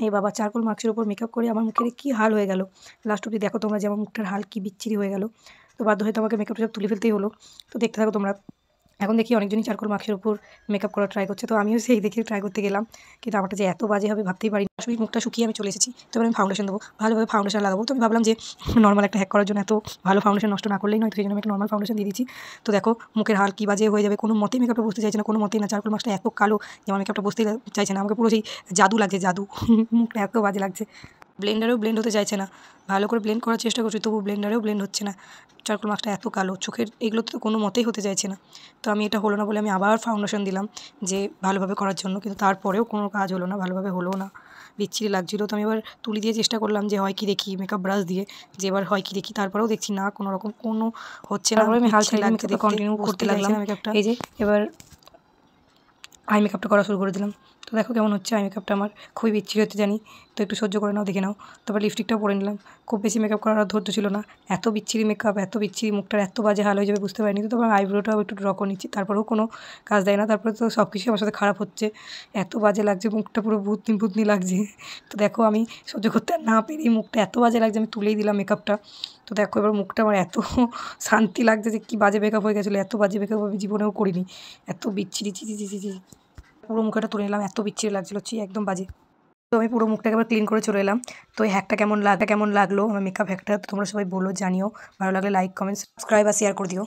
এই বাবা চারকোল মাস্কের উপর মেকআপ করে আমার মুখের কী হাল হয়ে গেল। লাস্ট অবধি দেখো তোমরা যে আমার মুখটার হাল কী বিচ্ছিরি হয়ে গেল। তো বাধ্য হয়ে তোমাকে মেকআপটা সব তুলে ফেলতেই হলো। তো দেখতে থাকো তোমরা। এখন দেখি অনেকজনই চারকোল মাস্কের উপর মেকআপ করা ট্রাই করছে, তো আমিও সেই দেখে ট্রাই করতে গেলাম, কিন্তু আমারটা যে এত বাজে হবে ভাবতেই পারিনি। আসলে মুখটা শুকিয়ে আমি চলে এসেছি, তো আমি ফাউন্ডেশন দেবো, ভালোভাবে ফাউন্ডেশন লাগাবো। তো আমি ভাবলাম যে নর্মাল একটা হ্যাক করার জন্য এত ভালো ফাউন্ডেশন নষ্ট না করলেই নয়, তো সেই জন্য আমি একটা নর্মাল ফাউন্ডেশন দিয়ে দিচ্ছি। তো দেখো মুখের হাল কী বাজে হয়ে যাবে, কোনো মতেই মেকআপটা বসতে চাইছে না, কোনো মতেই না। চারকোল মাস্কটা এত কালো যে আমার মেকআপটা বসতেই চাইছে না, আমাকে পুরো সেই জাদু লাগছে, জাদু। মুখটা এত বাজে লাগছে, ব্লেন্ডারেও ব্লেন্ড হতে চাইছে না। ভালো করে ব্লেন্ড করার চেষ্টা করছি, তবু ব্লেন্ডারেও ব্লেন্ড হচ্ছে না। চারকোল মাস্কটা এত কালো, চোখের এগুলোতে তো কোনো মতেই হতে চাইছে না। তো আমি এটা হলো না বলে আমি আবার ফাউন্ডেশন দিলাম যে ভালোভাবে করার জন্য, কিন্তু তারপরেও কোনো কাজ হলো না, ভালোভাবে হলো না, বিচ্ছিরি লাগছিলো। তো আমি এবার তুলি দিয়ে চেষ্টা করলাম যে হয় কি দেখি, মেকআপ ব্রাশ দিয়ে যে এবার হয় কি দেখি, তারপরেও দেখছি না কোনো রকম কোনো হচ্ছে না। তারপরে আমি হাল ছেড়ে মেকআপটা কন্টিনিউ করতে লাগলাম। মেকআপটা এই যে এবার আই মেকআপটা করা শুরু করে দিলাম। তো দেখো কেমন হচ্ছে আই মেকআপটা আমার, খুবই বিচ্ছিরি হচ্ছে জানি, তো একটু সহ্য করে নাও, দেখে নাও। তারপর লিপস্টিকটাও পরে নিলাম। খুব বেশি মেকআপ করার আর ধৈর্য ছিল না, এত বিচ্ছিরি মেকআপ, এত বিচ্ছিরি, মুখটার এত বাজে হাল হয়ে যাবে বুঝতে পারিনি। তো তারপর আইব্রোটাও একটু ড্র করে নিচ্ছি, তারপরেও কোনো কাজ দেয় না। তারপরে তো সব কিছুই আমার সাথে খারাপ হচ্ছে, এত বাজে লাগছে, মুখটা পুরো ভূতনি ভূতনি লাগছে। তো দেখো আমি সহ্য করতে না পেরেই মুখটা এত বাজে লাগছে, আমি তুলেই দিলাম মেকআপটা। তো দেখো এবার মুখটা আমার এত শান্তি লাগছে যে কী বাজে মেকআপ হয়ে গেছিলো, এত বাজে মেকআপ আমি জীবনেও করিনি, এত বিচ্ছিরি, চি চি চি চি চি। পুরো মুখটা তুলে নিলাম, এত বিচ্ছিরি লাগছিলো, ছি একদম বাজে। তো আমি পুরো মুখটাকে এবার ক্লিন করে চলে এলাম। তো এই হ্যাকটা কেমন লাগলো আমার মেকআপ হ্যাকটা, তো তোমরা সবাই বলো, জানিও। ভালো লাগলে লাইক, কমেন্ট, সাবস্ক্রাইব আর শেয়ার করে দিও।